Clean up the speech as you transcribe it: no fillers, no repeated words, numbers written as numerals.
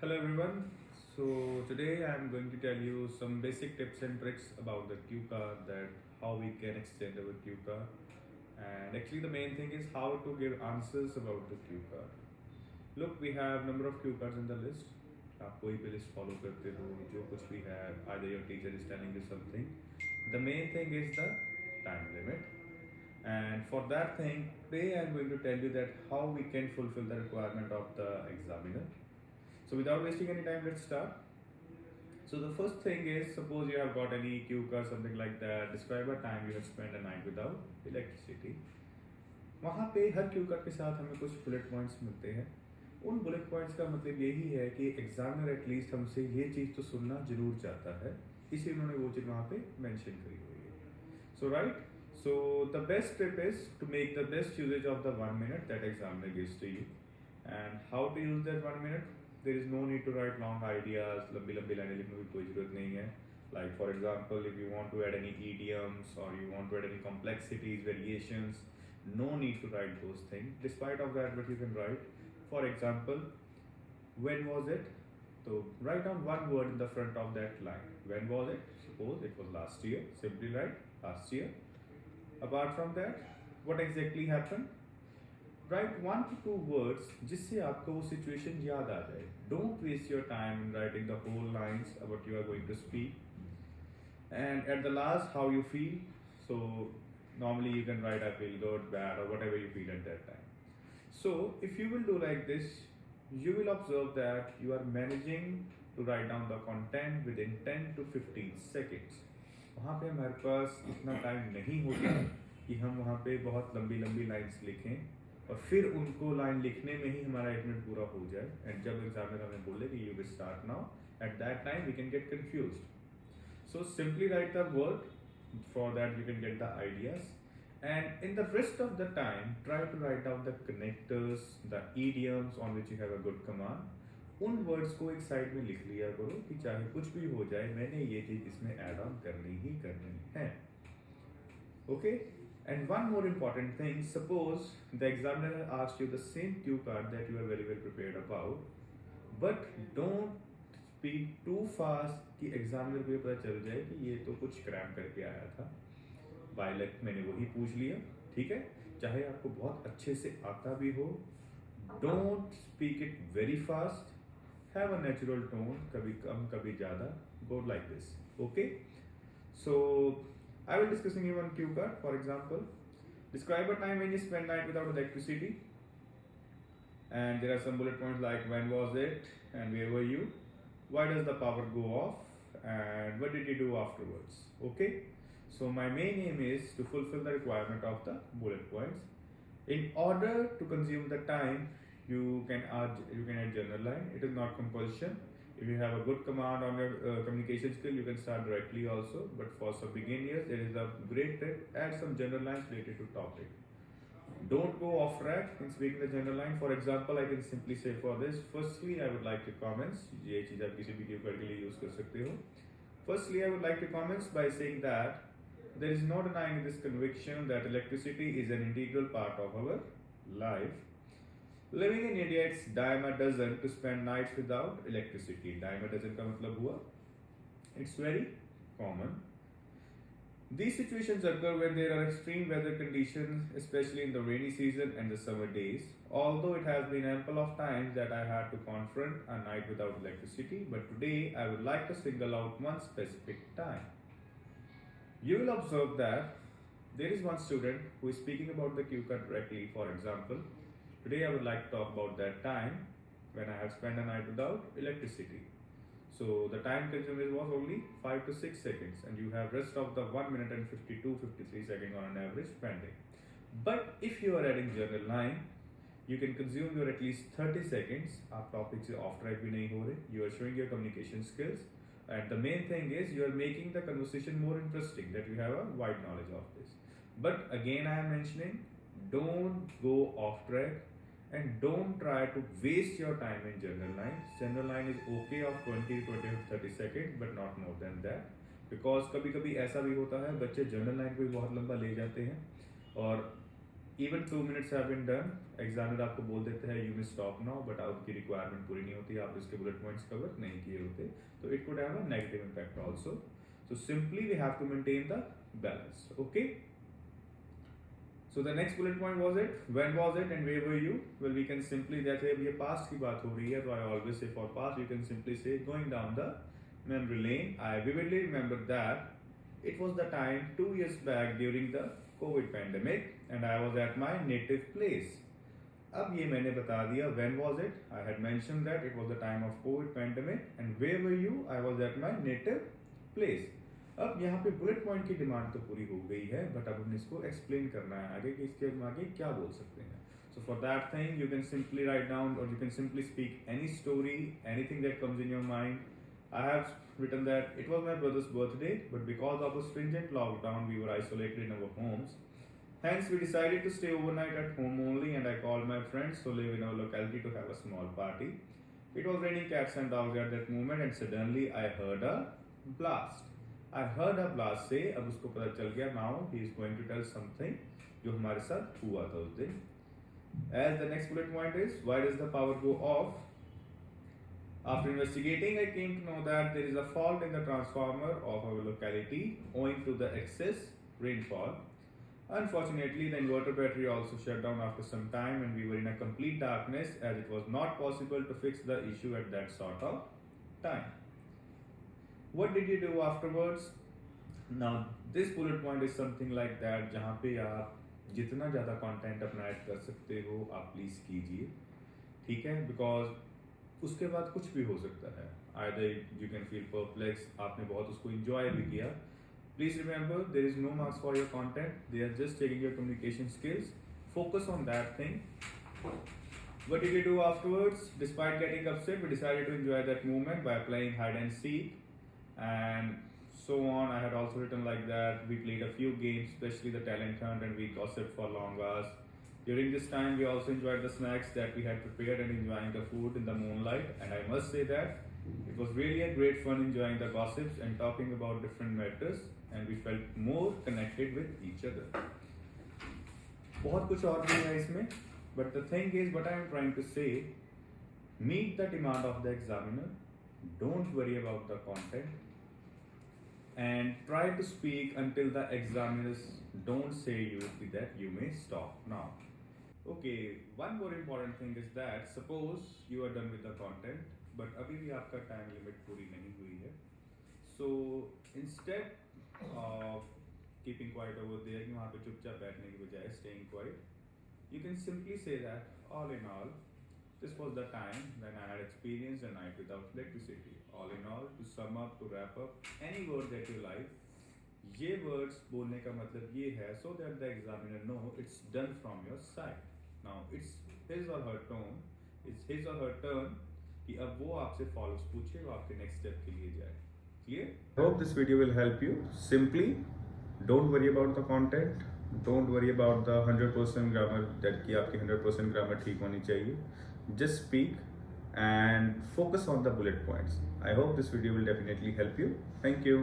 Hello everyone. So today I am going to tell you some basic tips and tricks about the cue card, that how we can extend our cue card, and actually the main thing is how to give answers about the cue card. Look, we have number of cue cards in the list. आप कोई भी list follow करते हो, जो कुछ भी है, either your teacher is telling you something. The main thing is the time limit. And for that thing, today I am going to tell you that how we can fulfill the requirement of the examiner. So without wasting any time, let's start. So the first thing is, suppose you have got any cue card, something like that. Describe a time you have spent a night without electricity. वहाँ पे हर Q card के साथ हमें कुछ bullet points मिलते हैं. उन bullet points का मतलब यही है कि एग्जामिनर एटलीस्ट हमसे ये चीज़ तो सुनना जरूर चाहता है, इसलिए उन्होंने वो चीज़ वहाँ पे मेंशन करी हुई है. So right, so the best tip is to make the best usages of the 1 minute that examiner gives to you. And how to use that 1 minute? There is no need to write long ideas, लंबी लंबी लाइनें लिखने की कोई ज़रूरत नहीं है. Like for example, if you want to add any idioms or you want to add any complexities, variations, no need to write those things. Despite of that, what you can write, for example, when was it? So write down one word in the front of that line. When was it? Suppose it was last year. Simply write last year. Apart from that, what exactly happened? Write 1 to 2 words जिससे आपको वो situation याद आ जाए. Don't waste your time in writing the whole lines of what you are going to speak. And at the last, how you feel. So normally you can write I feel good, bad, or whatever you feel at that time. So if you will do like this, you will observe that you are managing to write down the content within 10 to 15 seconds. वहाँ पे हमारे पास इतना time नहीं होता कि हम वहाँ पे बहुत लंबी लंबी लाइन्स लिखें और फिर उनको लाइन लिखने में ही हमारा 1 मिनट पूरा हो जाए. एंड जब एग्जामिनर हमें बोले कि you will start now, at that time we can get confused. So simply write the word, for that you can get the ideas. And in the rest of the time try to write down the connectors, the idioms on which you have a good command. उन words को एक side में लिख लिया करो कि चाहे कुछ भी हो जाए, मैंने ये चीज इसमें ऐड ऑन करनी ही करनी है. Okay. And one more important thing, suppose the examiner asked you the same cue card that you are very well prepared about, but don't speak too fast कि examiner को ये पता चल जाए कि ये तो कुछ क्रैम करके आया था. बायलैक्ट मैंने वही पूछ लिया, ठीक है, चाहे आपको बहुत अच्छे से आता भी हो. Don't speak it very fast. Have a natural tone, कभी कम कभी ज़्यादा. Go like this, okay? So I will discussing you one cue card. For example, describe a time when you spent night without electricity. And there are some bullet points like when was it and where were you? Why does the power go off? And what did you do afterwards? Okay. So my main aim is to fulfill the requirement of the bullet points. In order to consume the time, you can add general line. It is not compulsion. If you have a good command on your communication skill, you can start directly also. But for some beginners, it is a great tip. Add some general lines related to topic. Don't go off track in speaking the general line. For example, I can simply say for this. Firstly, I would like your comments. ये चीज़ आप किसी भी cue card के लिए use कर सकते हो. Firstly, I would like your comments by saying that there is no denying this conviction that electricity is an integral part of our life. Living in India, it's dime a dozen to spend nights without electricity. Dime a dozen का मतलब हुआ it's very common. These situations occur when there are extreme weather conditions, especially in the rainy season and the summer days. Although it has been ample of times that I had to confront a night without electricity, but today I would like to single out one specific time. You will observe that there is one student who is speaking about the cue card directly. For example, today I would like to talk about that time when I have spent a night without electricity. So the time consumed was only 5 to 6 seconds, and you have rest of the 1 minute and 53 seconds on an average spending. But if you are adding general line, you can consume your at least 30 seconds. आप topic से off track भी नहीं हो रहे. You are showing your communication skills, and the main thing is you are making the conversation more interesting, that you have a wide knowledge of this. But again, I am mentioning, don't go off track. And don't try to waste your time in general line. General line is okay of 20 to 30 seconds, but not more than that. Because कभी कभी ऐसा भी होता है, बच्चे general line को भी बहुत लंबा ले जाते हैं और even 2 minutes have been done, examiner आपको बोल देते हैं you may stop now, but आपकी रिक्वायरमेंट पूरी नहीं होती, आप इसके बुलेट पॉइंट्स कवर नहीं किए होते, तो it could have a negative impact also. So simply we have to maintain the balance. Okay. So the next bullet point was it. When was it and where were you? Well, we can simply, जैसे अब ये past की बात हो रही है, तो I always say for past you can simply say going down the memory lane. I vividly remember that it was the time 2 years back during the COVID pandemic and I was at my native place. अब ये मैंने बता दिया when was it. I had mentioned that it was the time of COVID pandemic and where were you? I was at my native place. अब यहाँ पे bullet point की demand तो पूरी हो गई है, बट अब हमने इसको एक्सप्लेन करना है आगे कि इसके आगे क्या बोल सकते हैं. So for that thing you can simply write down और you can simply speak any story, anything that comes in your mind. I have written that it was my brother's birthday, but because of a stringent lockdown, we were isolated in our homes. Hence, we decided to stay overnight at home only, and I called my friends who live in our locality to have a small party. It was raining cats and dogs at that moment, and suddenly I heard a blast. I heard a blast से अब उसको पता चल गया now he is going to tell something जो हमारे साथ हुआ था उस दिन. As the next bullet point is why does the power go off? After investigating, I came to know that there is a fault in the transformer of our locality owing to the excess rainfall. Unfortunately, the inverter battery also shut down after some time and we were in a complete darkness as it was not possible to fix the issue at that sort of time. What did you do afterwards? Now, this bullet point is something like that जहाँ पे आप जितना ज़्यादा content अपना add कर सकते हो आप प्लीज़ कीजिए, ठीक है? Because उसके बाद कुछ भी हो सकता है. Either you can feel perplexed, आपने बहुत उसको enjoy भी किया. Please remember, there is no marks for your content. They are just checking your communication skills. Focus on that thing. What did you do afterwards? Despite getting upset, we decided to enjoy that moment by playing hide and seek. And so on. I had also written like that. We played a few games, especially the talent hunt, and we gossiped for long hours. During this time, we also enjoyed the snacks that we had prepared and enjoying the food in the moonlight. And I must say that it was really a great fun enjoying the gossips and talking about different matters, and we felt more connected with each other. बहुत कुछ और भी है इसमें, but the thing is, what I am trying to say, meet the demand of the examiner. Don't worry about the content. And try to speak until the examiners don't say you that you may stop now. Okay, one more important thing is that suppose you are done with the content, but अभी भी आपका time limit पूरी नहीं हुई है. So instead of keeping quiet over there, कि वहाँ पे चुपचाप बैठने की बजाय staying quiet, you can simply say that all in all, this was the time when I had experienced a night without electricity. All in all, to sum up, to wrap up, any word that you like, ये words बोलने का मतलब ये है so that the examiner know it's done from your side. Now it's his or her tone, it's his or her turn कि अब वो आपसे follows पूछे और आपके next step के लिए जाए. Clear? I hope this video will help you. Simply don't worry about the content. Don't worry about the 100% grammar that कि आपकी 100% grammar ठीक होनी चाहिए. Just speak and focus on the bullet points. I hope this video will definitely help you. Thank you.